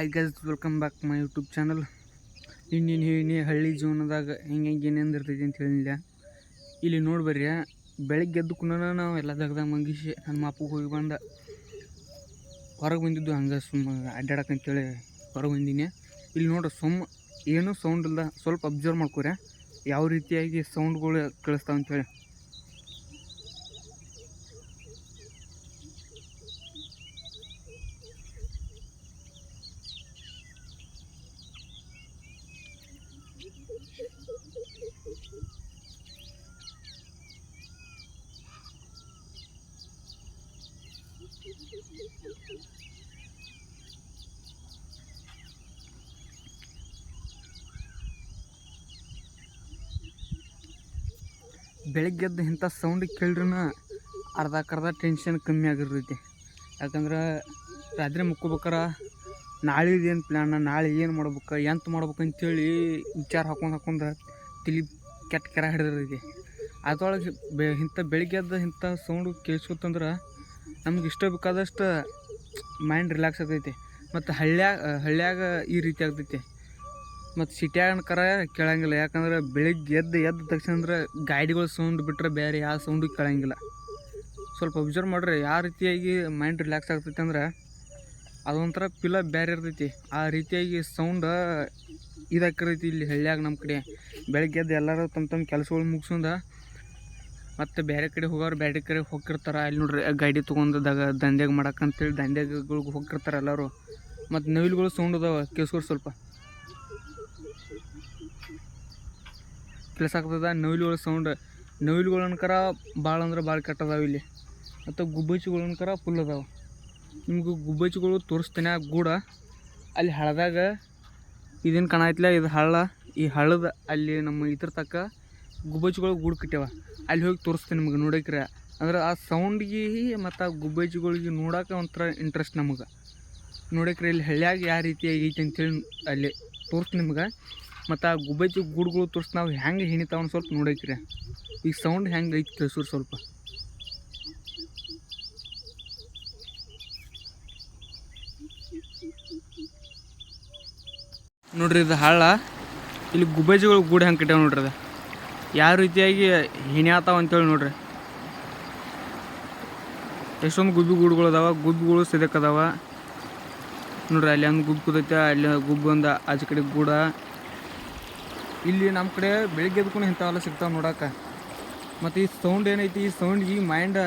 Hi guys, welcome back my YouTube channel. ಇನ್ನೇನು ಹಳ್ಳಿ ಜೀವನದಾಗ ಹೆಂಗೆ ಏನೇನು ಇರ್ತೈತಿ ಅಂತ ಹೇಳಿಲ್ಲ. ಇಲ್ಲಿ ನೋಡಿ ಬರ್ರಿ, ಬೆಳಗ್ಗೆ ಎದ್ದು ಕುನ ನಾವು ಎಲ್ಲ ದಗ್ದಾಗ ಮಂಗಿಸಿ ನಮ್ಮ ಅಪ್ಪಗೆ ಹೋಗಿ ಬಂದ ಹೊರಗೆ ಬಂದಿದ್ದು. ಹಂಗೆ ಸುಮ್ಮ ಅಡ್ಡಾಡಕ್ಕಂತೇಳಿ ಹೊರಗೆ ಬಂದೀನಿ. ಇಲ್ಲಿ ನೋಡ್ರಿ, ಏನೂ ಸೌಂಡ್ ಇಲ್ಲ, ಸ್ವಲ್ಪ ಅಬ್ಸರ್ವ್ ಮಾಡ್ಕೊರಿ ಯಾವ ರೀತಿಯಾಗಿ ಸೌಂಡ್ಗಳು ಕೇಳಿಸ್ತಾವ ಅಂತೇಳಿ. ಬೆಳಗ್ಗೆ ಎದ್ದು ಇಂಥ ಸೌಂಡ್ ಕೇಳ್ರಿನ ಅರ್ಧ ಟೆನ್ಷನ್ ಕಮ್ಮಿ ಆಗಿರ್ತೈತಿ. ಯಾಕಂದ್ರೆ ರಾತ್ರಿ ಮುಕ್ಕೋಬೇಕಾರ ನಾಳಿದೇನು ಪ್ಲ್ಯಾನ್, ನಾಳೆ ಏನು ಮಾಡ್ಬೇಕು, ಎಂತ ಮಾಡ್ಬೇಕು ಅಂತೇಳಿ ವಿಚಾರ ಹಾಕೊಂಡು ತಲೆ ಕೆರ ಹಿಡಿದಿರ್ತೈತಿ. ಅದರೊಳಗೆ ಇಂಥ ಬೆಳಗ್ಗೆ ಎದ್ದು ಇಂಥ ಸೌಂಡು ಕೇಳಿಸ್ಕೊತಂದ್ರೆ ನಮ್ಗೆ ಇಷ್ಟ ಬೇಕಾದಷ್ಟು ಮೈಂಡ್ ರಿಲ್ಯಾಕ್ಸ್ ಆಗ್ತೈತಿ. ಮತ್ತು ಹಳ್ಳ್ಯಾಗ ಈ ರೀತಿ ಆಗ್ತೈತಿ. ಮತ್ತು ಸಿಟಿಯಾಗನಕರ ಕೇಳಂಗಿಲ್ಲ. ಯಾಕಂದ್ರೆ ಬೆಳಿಗ್ಗೆ ಎದ್ದ ತಕ್ಷಣ ಅಂದ್ರೆ ಗಾಡಿಗಳು ಸೌಂಡ್ ಬಿಟ್ಟರೆ ಬೇರೆ ಯಾವ ಸೌಂಡು ಕೇಳಂಗಿಲ್ಲ. ಸ್ವಲ್ಪ ಅಬ್ಸರ್ವ್ ಮಾಡ್ರಿ ಯಾವ ರೀತಿಯಾಗಿ ಮೈಂಡ್ ರಿಲ್ಯಾಕ್ಸ್ ಆಗ್ತೈತಿ ಅಂದ್ರೆ ಅದೊಂಥರ ಫೀಲ ಬೇರೆ ಇರ್ತೈತಿ. ಆ ರೀತಿಯಾಗಿ ಸೌಂಡ್ ಇದಾಕಿರ್ತೈತಿ ಇಲ್ಲಿ ಹಳ್ಳ್ಯಾಗ. ನಮ್ಮ ಕಡೆ ಬೆಳಗ್ಗೆ ಎದ್ದು ಎಲ್ಲರೂ ತಮ್ಮ ಕೆಲಸಗಳು ಮುಗಿಸ್ಕೊಂಡು ಮತ್ತು ಬೇರೆ ಕಡೆ ಹೋಗೋರು ಬೇರೆ ಕಡೆ ಹೋಗಿರ್ತಾರೆ. ಅಲ್ಲಿ ನೋಡ್ರಿ, ಗಾಡಿ ತೊಗೊಂಡು ದಂಧೆಗೆ ಮಾಡಕ್ಕಂತೇಳಿ ದಂಧೆಗಳಿಗೆ ಹೋಗಿರ್ತಾರೆ ಎಲ್ಲರೂ. ಮತ್ತು ನವಿಲುಗಳು ಸೌಂಡ್ ಅದಾವ, ಕೇಳಿಸ್ಕೊರಿ ಸ್ವಲ್ಪ ಕೇಳಿಸಾಗ್ತದ. ನವಿಲುಗಳ ಸೌಂಡ್, ನವಿಲುಗಳನ್ಕರ ಭಾಳ ಅಂದ್ರೆ ಭಾಳ ಕೆಟ್ಟದಾವ ಇಲ್ಲಿ. ಮತ್ತು ಗುಬ್ಬಚ್ಚಿಗಳನ್ಕರ ಫುಲ್ ಅದಾವೆ. ನಿಮ್ಗೆ ಗುಬ್ಬಚ್ಚಿಗಳು ತೋರಿಸ್ತೇನೆ. ಆ ಗೂಡ ಅಲ್ಲಿ ಹಳ್ಳದಾಗ ಇದೇನು ಕಾಣಾಯ್ತಿಲ್ಲ, ಇದು ಹಳ್ಳ. ಈ ಹಳ್ಳದ ಅಲ್ಲಿ ನಮ್ಮ ಇದ್ರ ತಕ್ಕ ಗುಬ್ಬಚ್ಚಿಗಳು ಗೂಡು ಕಟ್ಟ್ಯಾವ. ಅಲ್ಲಿ ಹೋಗಿ ತೋರಿಸ್ತೇನೆ ನಿಮ್ಗೆ ನೋಡಕ್ರೆ. ಅಂದ್ರೆ ಆ ಸೌಂಡ್ಗೆ ಮತ್ತು ಆ ಗುಬ್ಬಚ್ಚಿಗಳಿಗೆ ನೋಡೋಕೆ ಒಂಥರ ಇಂಟ್ರೆಸ್ಟ್ ನಮಗೆ ನೋಡಕ್ರೆ. ಇಲ್ಲಿ ಹಳ್ಳ್ಯಾಗ ಯಾವ ರೀತಿ ಐತಿ ಅಂತೇಳಿ ಅಲ್ಲಿ ತೋರಿಸ್ತೀನಿ ನಿಮ್ಗೆ. ಮತ್ತು ಆ ಗುಬ್ಬಚ್ಚಿ ಗೂಡುಗಳು ತೋರಿಸಿ ನಾವು ಹೆಂಗೆ ಹೆಣಿತಾವ ಸ್ವಲ್ಪ ನೋಡಕ್ರಿ. ಈಗ ಸೌಂಡ್ ಹೆಂಗೆ ಐತಿ ಕೇಳಿಸ್ರಿ ಸ್ವಲ್ಪ. ನೋಡ್ರಿ, ಇದು ಹಳ್ಳ. ಇಲ್ಲಿ ಗುಬ್ಬಚ್ಚಿಗಳು ಗೂಡು ಹೆಂಗೆ ಕಟ್ಟಾವ ನೋಡ್ರಿ. ಅದು ಯಾವ ರೀತಿಯಾಗಿ ಹೆಣಿಯಾತಾವ ಅಂತೇಳಿ ನೋಡ್ರಿ. ಎಷ್ಟೊಂದು ಗುಬ್ಬಿ ಗೂಡುಗಳು ಅದಾವ. ಗುಬ್ಬಿಗಳು ಸಿದಕ್ಕದಾವ ನೋಡ್ರಿ. ಅಲ್ಲಿ ಒಂದು ಗುಬ್ಬಿ ಕೂದೈತೆ, ಅಲ್ಲಿ ಗುಬ್ಬಿ ಒಂದು ಆಚೆ ಕಡೆ ಗೂಡ. ಇಲ್ಲಿ ನಮ್ಮ ಕಡೆ ಬೆಳಿಗ್ಗೆ ಎದ್ಕೊಂಡು ಇಂಥವೆಲ್ಲ ಸಿಗ್ತಾವೆ ನೋಡೋಕೆ. ಮತ್ತು ಈ ಸೌಂಡ್ ಏನೈತಿ, ಈ ಸೌಂಡ್ಗೆ ಮೈಂಡ್,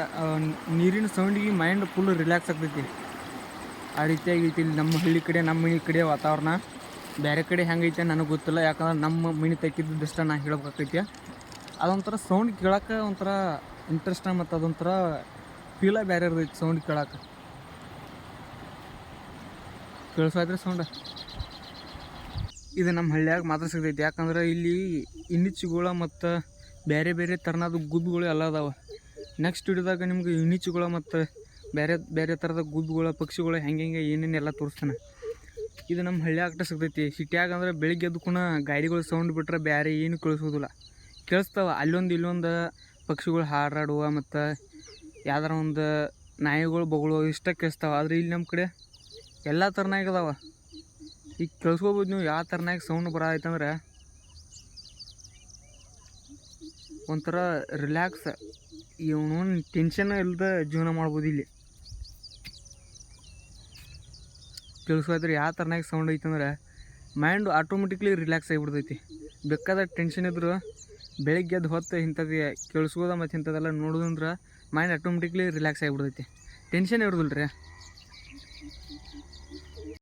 ನೀರಿನ ಸೌಂಡಿಗೆ ಮೈಂಡ್ ಫುಲ್ ರಿಲ್ಯಾಕ್ಸ್ ಆಗ್ತೈತಿ. ಆ ರೀತಿಯಾಗಿ ಐತಿ ಇಲ್ಲಿ ನಮ್ಮ ಹಳ್ಳಿ ಕಡೆ, ನಮ್ಮ ಮನೆ ಕಡೆ ವಾತಾವರಣ. ಬೇರೆ ಕಡೆ ಹೆಂಗೈತೆ ನನಗೆ ಗೊತ್ತಿಲ್ಲ. ಯಾಕಂದ್ರೆ ನಮ್ಮ ಮನೆ ತೆಗಿದ್ದಷ್ಟು ನಾನು ಹೇಳ್ಬೇಕಾಕೈತಿ. ಅದೊಂಥರ ಸೌಂಡ್ ಕೇಳೋಕೆ ಒಂಥರ ಇಂಟ್ರೆಸ್ಟ್, ಮತ್ತು ಅದೊಂಥರ ಫೀಲ ಬೇರೆ ಇರ್ತೈತಿ ಸೌಂಡ್ ಕೇಳೋಕೆ. ಕೇಳಿಸೋದ್ರಿ ಸೌಂಡ್. ಇದು ನಮ್ಮ ಹಳ್ಳಿಯಾಗ ಮಾತ್ರ ಸಿಗ್ತೈತಿ. ಯಾಕಂದ್ರೆ ಇಲ್ಲಿ ಇನಿಚುಗಳು ಮತ್ತು ಬೇರೆ ಬೇರೆ ಥರನಾದ ಗುಬ್ಬಿಗಳು ಎಲ್ಲ ಅದಾವೆ. ನೆಕ್ಸ್ಟ್ ವಿಡಿಯೋದಾಗ ನಿಮ್ಗೆ ಇನಿಚುಗಳು ಮತ್ತು ಬೇರೆ ಬೇರೆ ಥರದ ಗುಬ್ಬಿಗಳು, ಪಕ್ಷಿಗಳು ಹೆಂಗೆ ಏನೇನೆಲ್ಲ ತೋರಿಸ್ತಾನೆ. ಇದು ನಮ್ಮ ಹಳ್ಳಿಯಾಗ ಸಿಗ್ತೈತಿ. ಸಿಟಿಯಾಗ ಅಂದ್ರೆ ಬೆಳಿಗ್ಗೆ ಎದ್ದುಕೂನ ಗಾಡಿಗಳು ಸೌಂಡ್ ಬಿಟ್ಟರೆ ಬೇರೆ ಏನು ಕೇಳಿಸೋದಿಲ್ಲ. ಕೇಳಿಸ್ತಾವೆ ಅಲ್ಲೊಂದು ಇಲ್ಲೊಂದು ಪಕ್ಷಿಗಳು ಹಾರಾಡುವ ಮತ್ತು ಯಾವ್ದಾರ ಒಂದು ನಾಯಿಗಳು ಬೊಗಳು ಇಷ್ಟ ಕೇಳಿಸ್ತಾವೆ. ಆದರೆ ಇಲ್ಲಿ ನಮ್ಮ ಕಡೆ ಎಲ್ಲ ಥರನಾಗ ಅದಾವೆ. ಈಗ ಕೇಳಿಸ್ಕೋಬೋದು ನೀವು ಯಾವ ಥರನಾಗ ಸೌಂಡ್ ಬರೋಯ್ತಂದ್ರೆ ಒಂಥರ ರಿಲ್ಯಾಕ್ಸ್, ಇವನು ಟೆನ್ಷನ್ ಇಲ್ಲದ ಜೀವನ ಮಾಡ್ಬೋದು ಇಲ್ಲಿ. ಕೇಳಿಸೋದ್ರೆ ಯಾವ ಥರನಾಗ ಸೌಂಡ್ ಐತಂದ್ರೆ ಮೈಂಡು ಆಟೋಮೆಟಿಕ್ಲಿ ರಿಲ್ಯಾಕ್ಸ್ ಆಗಿಬಿಡ್ತೈತಿ. ಬೇಕಾದ ಟೆನ್ಷನ್ ಇದ್ದರೂ ಬೆಳಗ್ಗೆ ಎದ್ದು ಹೊತ್ತು ಇಂಥದ್ದು ಕೇಳಿಸ್ಕೋದ ಮತ್ತು ಇಂಥದ್ದೆಲ್ಲ ನೋಡೋದಂದ್ರೆ ಮೈಂಡ್ ಆಟೋಮೆಟಿಕ್ಲಿ ರಿಲ್ಯಾಕ್ಸ್ ಆಗಿಬಿಡ್ತೈತಿ. ಟೆನ್ಷನ್ ಇರೋದಿಲ್ಲ ರೀ.